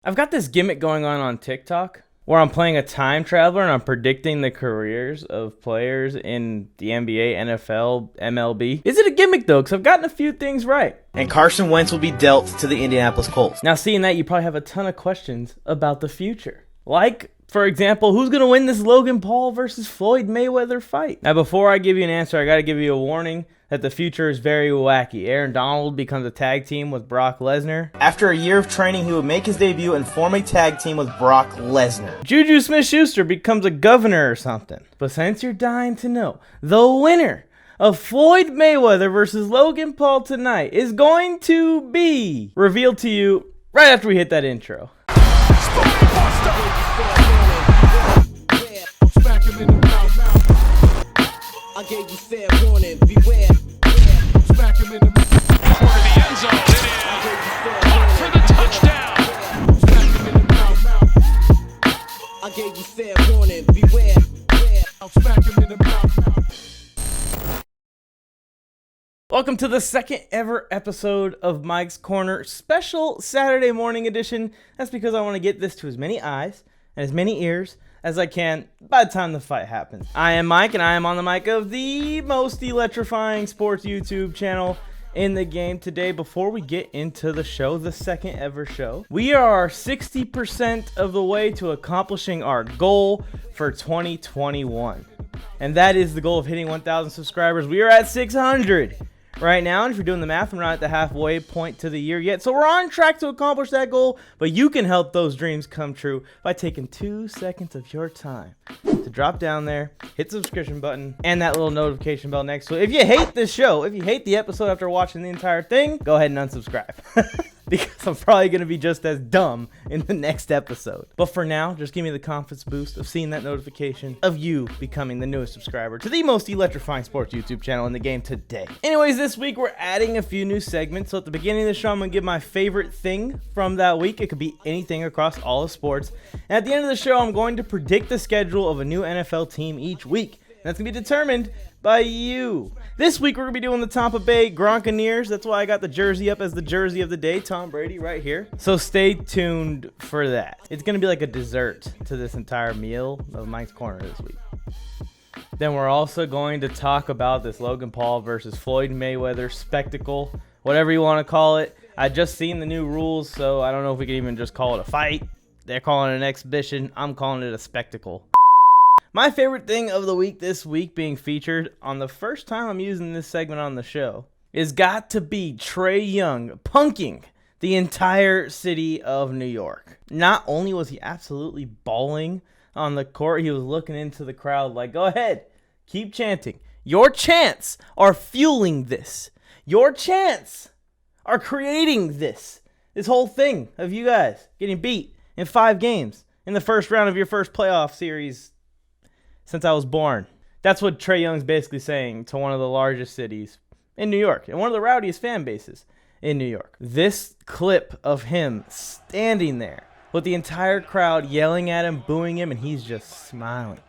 I've got this gimmick going on TikTok where I'm playing a time traveler and I'm predicting the careers of players in the NBA, NFL, MLB. Is it a gimmick though? Because I've gotten a few things right. And Carson Wentz will be dealt to the Indianapolis Colts. Now, seeing that, you probably have a ton of questions about the future. Like, for example, who's going to win this Logan Paul versus Floyd Mayweather fight? Now, before I give you an answer, I got to give you a warning that the future is very wacky. Aaron Donald becomes a tag team with Brock Lesnar. After a year of training, he would make his debut and form a tag team with Brock Lesnar. Juju Smith-Schuster becomes a governor or something. But since you're dying to know, the winner of Floyd Mayweather versus Logan Paul tonight is going to be revealed to you right after we hit that intro. I gave you fair warning, beware. Smack him in the corner of the end zone. It is up for the touchdown. Smack him in the mouth. I gave you fair warning, beware. I'll smack him in the mouth. Welcome to the second ever episode of Mike's Corner, special Saturday morning edition. That's because I want to get this to as many eyes and as many ears as I can by the time the fight happens. I am Mike, and I am on the mic of the most electrifying sports YouTube channel in the game. Today, before we get into the show, the second ever show, we are 60% of the way to accomplishing our goal for 2021. And that is the goal of hitting 1,000 subscribers. We are at 600 right now, and if you're doing the math, we're not at the halfway point to the year yet, so we're on track to accomplish that goal. But you can help those dreams come true by taking 2 seconds of your time to drop down there, hit the subscription button, and that little notification bell next to it. If you hate this show, if you hate the episode after watching the entire thing, go ahead and unsubscribe. Because I'm probably going to be just as dumb in the next episode. But for now, just give me the confidence boost of seeing that notification of you becoming the newest subscriber to the most electrifying sports YouTube channel in the game today. Anyways, this week we're adding a few new segments. So at the beginning of the show, I'm going to give my favorite thing from that week. It could be anything across all of sports. And at the end of the show, I'm going to predict the schedule of a new NFL team each week. And that's going to be determined by you. This week we're going to be doing the Tampa Bay Buccaneers. That's why I got the jersey up as the jersey of the day, Tom Brady right here. So stay tuned for that. It's going to be like a dessert to this entire meal of Mike's Corner this week. Then we're also going to talk about this Logan Paul versus Floyd Mayweather spectacle, whatever you want to call it. I just seen the new rules, so I don't know if we can even just call it a fight. They're calling it an exhibition. I'm calling it a spectacle. My favorite thing of the week this week being featured on the first time I'm using this segment on the show is got to be Trae Young punking the entire city of New York. Not only was he absolutely bawling on the court, he was looking into the crowd like, go ahead, keep chanting. Your chants are fueling this. Your chants are creating this whole thing of you guys getting beat in 5 games in the first round of your first playoff series since I was born. That's what Trae Young's basically saying to one of the largest cities in New York and one of the rowdiest fan bases in New York. This clip of him standing there with the entire crowd yelling at him, booing him, and he's just smiling.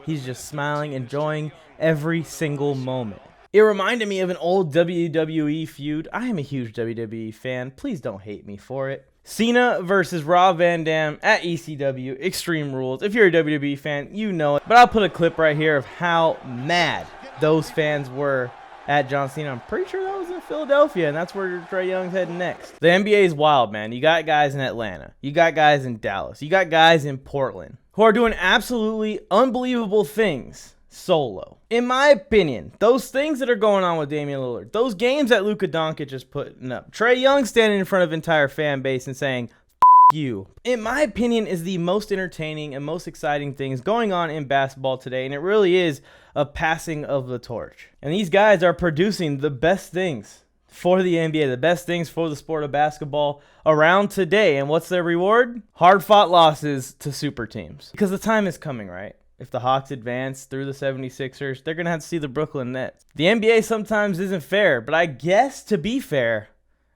He's just smiling, enjoying every single moment. It reminded me of an old WWE feud. I am a huge WWE fan. Please don't hate me for it. Cena versus Rob Van Dam at ECW, Extreme Rules. If you're a WWE fan, you know it. But I'll put a clip right here of how mad those fans were at John Cena. I'm pretty sure that was in Philadelphia, and that's where Trae Young's heading next. The NBA is wild, man. You got guys in Atlanta. You got guys in Dallas. You got guys in Portland who are doing absolutely unbelievable things solo. In my opinion, those things that are going on with Damian Lillard, those games that Luka Doncic is putting up, Trae Young standing in front of entire fan base and saying, F you, in my opinion, is the most entertaining and most exciting things going on in basketball today, and it really is a passing of the torch. And these guys are producing the best things for the NBA, the best things for the sport of basketball around today. And what's their reward? Hard-fought losses to super teams. Because the time is coming, right? If the Hawks advance through the 76ers, they're going to have to see the Brooklyn Nets. The NBA sometimes isn't fair, but I guess to be fair,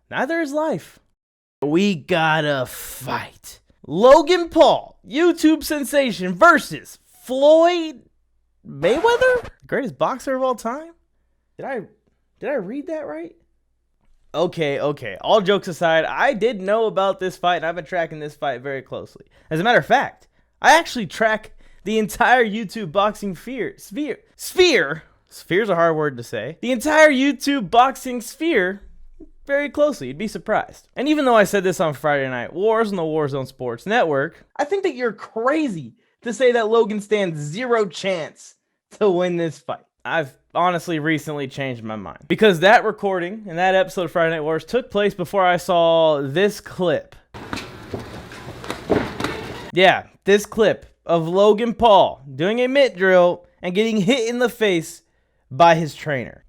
neither is life. We gotta fight. Logan Paul, YouTube sensation, versus Floyd Mayweather, greatest boxer of all time. Did I read that right? Okay. All jokes aside, I did know about this fight, and I've been tracking this fight very closely. As a matter of fact, I actually track the entire YouTube boxing sphere. Sphere's a hard word to say. The entire YouTube boxing sphere very closely. You'd be surprised. And even though I said this on Friday Night Wars on the Warzone Sports Network, I think that you're crazy to say that Logan stands zero chance to win this fight. I've honestly recently changed my mind, because that recording and that episode of Friday Night Wars took place before I saw this clip. Yeah, this clip of Logan Paul doing a mitt drill and getting hit in the face by his trainer.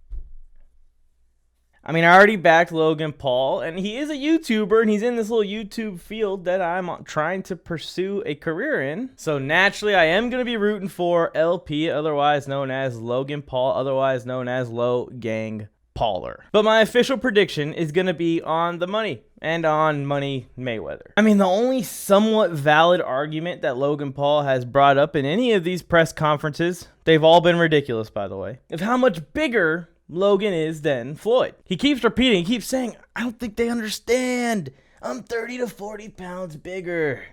I mean, I already backed Logan Paul, and he is a YouTuber, and he's in this little YouTube field that I'm trying to pursue a career in. So naturally, I am going to be rooting for LP, otherwise known as Logan Paul, otherwise known as Low Gang Pauler. But my official prediction is going to be on the money and on Money Mayweather. I mean, the only somewhat valid argument that Logan Paul has brought up in any of these press conferences, they've all been ridiculous, by the way, of how much bigger Logan is than Floyd. He keeps repeating, he keeps saying, I don't think they understand. I'm 30 to 40 pounds bigger.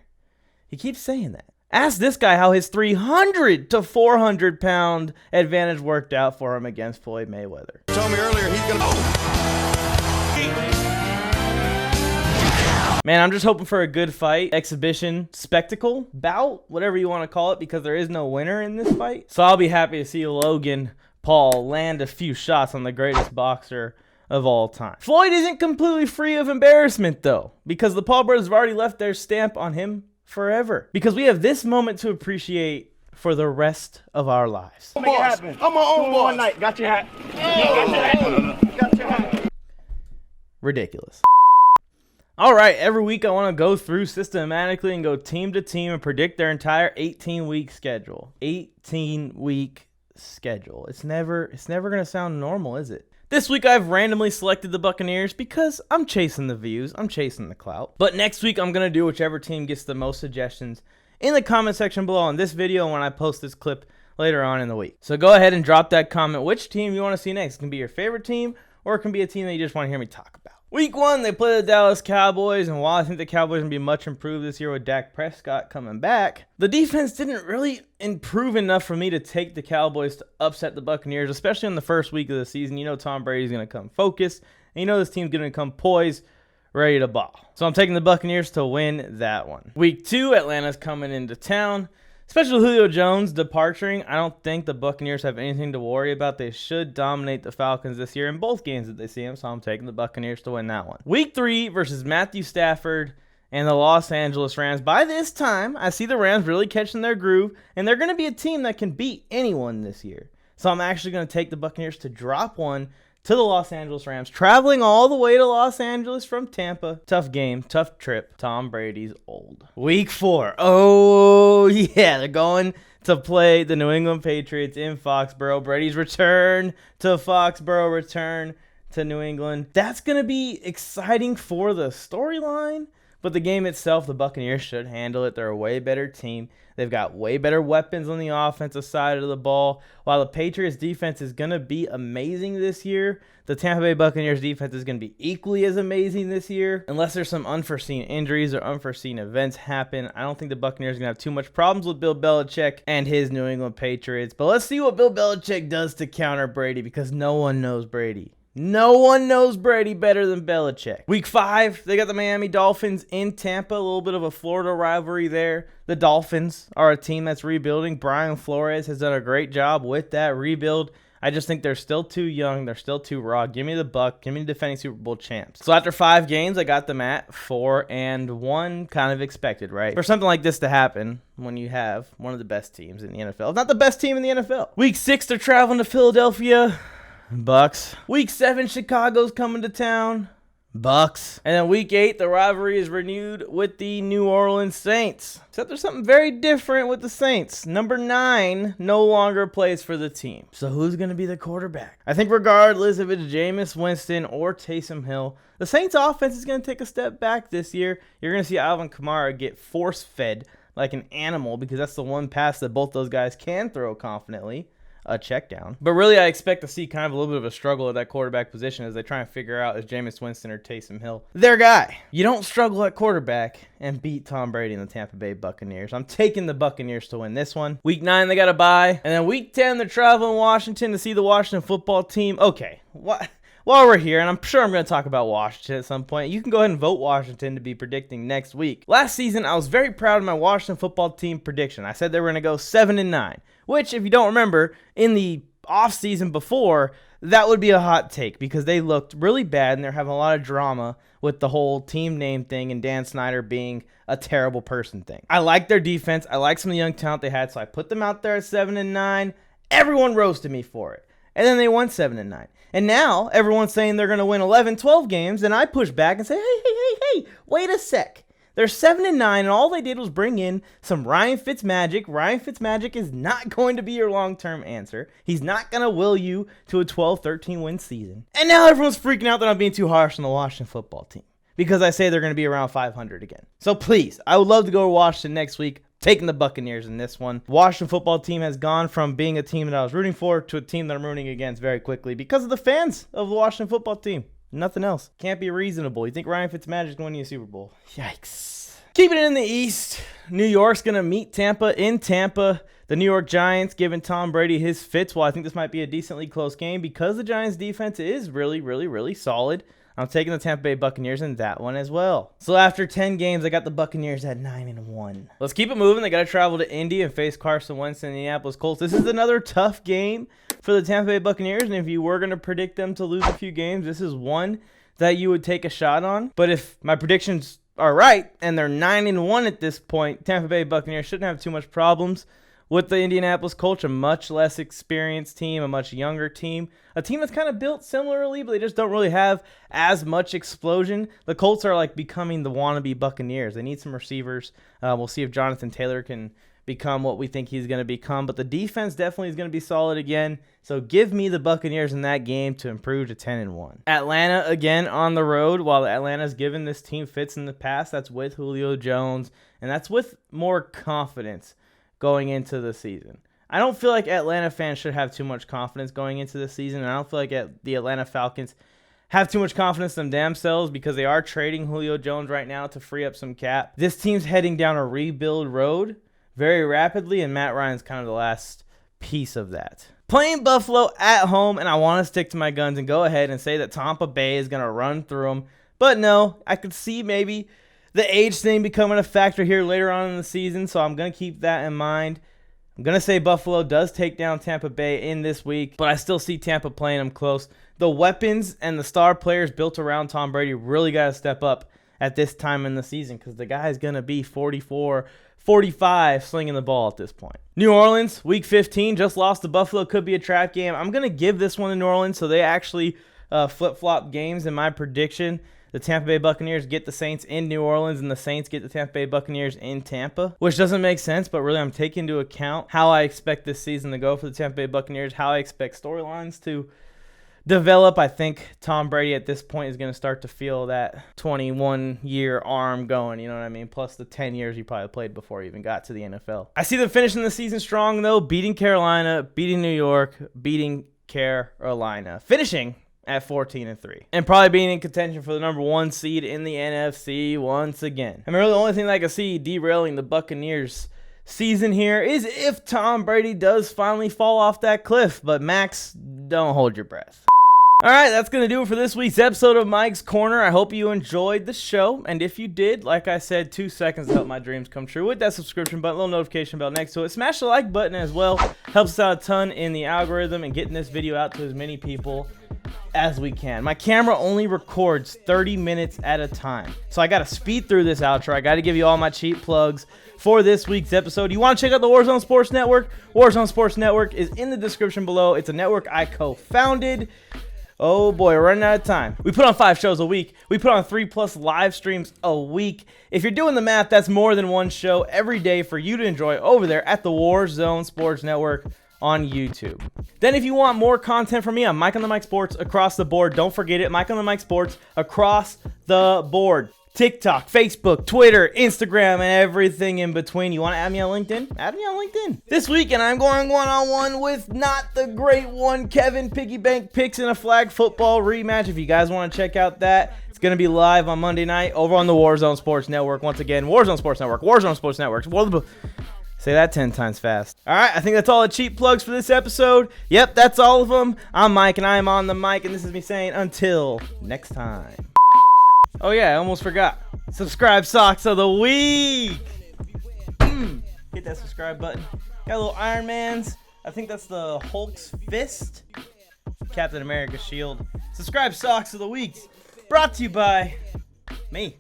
He keeps saying that. Ask this guy how his 300 to 400 pound advantage worked out for him against Floyd Mayweather. Told me earlier he's gonna. Man, I'm just hoping for a good fight, exhibition, spectacle, bout, whatever you want to call it, because there is no winner in this fight. So I'll be happy to see Logan Paul land a few shots on the greatest boxer of all time. Floyd isn't completely free of embarrassment, though, because the Paul brothers have already left their stamp on him forever. Because we have this moment to appreciate for the rest of our lives. Make it happen. I'm my own boy. One night. Got your hat. Got your hat. Ridiculous. All right, every week I want to go through systematically and go team to team and predict their entire 18-week schedule. 18-week schedule. It's never going to sound normal, is it? This week I've randomly selected the Buccaneers because I'm chasing the views, I'm chasing the clout. But next week I'm going to do whichever team gets the most suggestions in the comment section below on this video and when I post this clip later on in the week. So go ahead and drop that comment which team you want to see next. It can be your favorite team or it can be a team that you just want to hear me talk about. Week 1, they play the Dallas Cowboys, and while I think the Cowboys are going to be much improved this year with Dak Prescott coming back, the defense didn't really improve enough for me to take the Cowboys to upset the Buccaneers, especially in the first week of the season. You know Tom Brady's going to come focused, and you know this team's going to come poised, ready to ball. So I'm taking the Buccaneers to win that one. Week 2, Atlanta's coming into town. Especially Julio Jones departing, I don't think the Buccaneers have anything to worry about. They should dominate the Falcons this year in both games that they see them, so I'm taking the Buccaneers to win that one. Week 3 versus Matthew Stafford and the Los Angeles Rams. By this time, I see the Rams really catching their groove, and they're going to be a team that can beat anyone this year. So I'm actually going to take the Buccaneers to drop one to the Los Angeles Rams, traveling all the way to Los Angeles from Tampa. Tough game, tough trip. Tom Brady's old. Week 4. Oh, yeah, they're going to play the New England Patriots in Foxborough. Brady's return to Foxborough, return to New England. That's going to be exciting for the storyline, but the game itself, the Buccaneers should handle it. They're a way better team. They've got way better weapons on the offensive side of the ball. While the Patriots defense is going to be amazing this year, the Tampa Bay Buccaneers defense is going to be equally as amazing this year. Unless there's some unforeseen injuries or unforeseen events happen, I don't think the Buccaneers are going to have too much problems with Bill Belichick and his New England Patriots. But let's see what Bill Belichick does to counter Brady, because no one knows Brady. No one knows Brady better than Belichick. Week 5, they got the Miami Dolphins in Tampa. A little bit of a Florida rivalry there. The Dolphins are a team that's rebuilding. Brian Flores has done a great job with that rebuild. I just think they're still too young. They're still too raw. Give me the Buck. Give me the defending Super Bowl champs. So after 5 games, I got them at 4-1. Kind of expected, right? For something like this to happen when you have one of the best teams in the NFL. If not the best team in the NFL. Week 6, they're traveling to Philadelphia. Bucks. Week 7, Chicago's coming to town. Bucks. And then week 8, the rivalry is renewed with the New Orleans Saints. Except there's something very different with the Saints. Number 9 no longer plays for the team. So who's going to be the quarterback? I think regardless if it's Jameis Winston or Taysom Hill, the Saints offense is going to take a step back this year. You're going to see Alvin Kamara get force-fed like an animal, because that's the one pass that both those guys can throw confidently. a check down. But really, I expect to see kind of a little bit of a struggle at that quarterback position as they try and figure out, is Jameis Winston or Taysom Hill their guy? You don't struggle at quarterback and beat Tom Brady and the Tampa Bay Buccaneers. I'm taking the Buccaneers to win this one. Week 9, they got a bye. And then week 10, they're traveling Washington to see the Washington football team. Okay, what? While we're here, and I'm sure I'm going to talk about Washington at some point, you can go ahead and vote Washington to be predicting next week. Last season, I was very proud of my Washington football team prediction. I said they were going to go 7-9, which, if you don't remember, in the offseason before, that would be a hot take because they looked really bad and they're having a lot of drama with the whole team name thing and Dan Snyder being a terrible person thing. I like their defense. I like some of the young talent they had, so I put them out there at 7-9. Everyone roasted me for it. And then they won 7-9. And now everyone's saying they're going to win 11, 12 games, and I push back and say, hey, wait a sec. They're 7-9, and all they did was bring in some Ryan Fitzmagic. Ryan Fitzmagic is not going to be your long-term answer. He's not going to will you to a 12, 13-win season. And now everyone's freaking out that I'm being too harsh on the Washington football team because I say they're going to be around 500 again. So please, I would love to go to Washington next week. Taking the Buccaneers in this one. Washington football team has gone from being a team that I was rooting for to a team that I'm rooting against very quickly because of the fans of the Washington football team. Nothing else. Can't be reasonable. You think Ryan Fitzmagic is going to win you a Super Bowl? Yikes. Keeping it in the East, New York's going to meet Tampa in Tampa. The New York Giants giving Tom Brady his fits. Well, I think this might be a decently close game because the Giants defense is really solid. I'm taking the Tampa Bay Buccaneers in that one as well. So after 10 games, I got the Buccaneers at 9-1. Let's keep it moving. They got to travel to Indy and face Carson Wentz and the Indianapolis Colts. This is another tough game for the Tampa Bay Buccaneers, and if you were going to predict them to lose a few games, this is one that you would take a shot on. But if my predictions are right and they're 9-1 at this point, Tampa Bay Buccaneers shouldn't have too much problems with the Indianapolis Colts, a much less experienced team, a much younger team, a team that's kind of built similarly, but they just don't really have as much explosion. The Colts are like becoming the wannabe Buccaneers. They need some receivers. We'll see if Jonathan Taylor can become what we think he's going to become, but the defense definitely is going to be solid again. So give me the Buccaneers in that game to improve to 10-1. Atlanta again on the road. While Atlanta's given this team fits in the past, that's with Julio Jones, and that's with more confidence going into the season. I don't feel like Atlanta fans should have too much confidence going into the season, and I don't feel like the Atlanta Falcons have too much confidence in themselves because they are trading Julio Jones right now to free up some cap. This team's heading down a rebuild road very rapidly, and Matt Ryan's kind of the last piece of that. Playing Buffalo at home, and I want to stick to my guns and go ahead and say that Tampa Bay is going to run through them, but no, I could see maybe the age thing becoming a factor here later on in the season, so I'm going to keep that in mind. I'm going to say Buffalo does take down Tampa Bay in this week, but I still see Tampa playing them close. The weapons and the star players built around Tom Brady really got to step up at this time in the season because the guy is going to be 44, 45 slinging the ball at this point. New Orleans, week 15, just lost to Buffalo. Could be a trap game. I'm going to give this one to New Orleans, so they actually flip-flop games in my prediction. The Tampa Bay Buccaneers get the Saints in New Orleans, and the Saints get the Tampa Bay Buccaneers in Tampa, which doesn't make sense, but really I'm taking into account how I expect this season to go for the Tampa Bay Buccaneers, how I expect storylines to develop. I think Tom Brady at this point is going to start to feel that 21-year arm going, you know what I mean? Plus the 10 years he probably played before he even got to the NFL. I see them finishing the season strong, though, beating Carolina, beating New York, beating Carolina, finishing at 14-3, and probably being in contention for the number 1 seed in the NFC once again. I mean, really the only thing that I can see derailing the Buccaneers season here is if Tom Brady does finally fall off that cliff, but Max, don't hold your breath. All right, that's going to do it for this week's episode of Mike's Corner. I hope you enjoyed the show, and if you did, like I said, 2 seconds to help my dreams come true with that subscription button, little notification bell next to it. Smash the like button as well. Helps us out a ton in the algorithm and getting this video out to as many people as we can. My camera only records 30 minutes at a time, so I got to speed through this outro. I got to give you all my cheap plugs for this week's episode. You want to check out the Warzone Sports Network? Warzone Sports Network is in the description below. It's a network I co-founded. Oh boy, we're running out of time. We put on 5 shows a week. We put on 3+ live streams a week. If you're doing the math, that's more than 1 show every day for you to enjoy over there at the Warzone Sports Network on YouTube. Then if you want more content from me, I'm Mike on the Mike Sports across the board. Don't forget it, Mike on the Mike Sports across the board. TikTok, Facebook, Twitter, Instagram, and everything in between. You want to add me on LinkedIn? Add me on LinkedIn. This weekend, I'm going one-on-one with not the great one, Kevin. Piggy Bank picks in a flag football rematch. If you guys want to check out that, it's going to be live on Monday night over on the Warzone Sports Network. Once again, Warzone Sports Network, Warzone Sports Network. Say that 10 times fast. All right, I think that's all the cheap plugs for this episode. Yep, that's all of them. I'm Mike, and I am on the mic, and this is me saying until next time. Oh, yeah, I almost forgot. Subscribe socks of the week. Hit that subscribe button. Got little Iron Mans. I think that's the Hulk's fist. Captain America's shield. Subscribe socks of the week. Brought to you by me.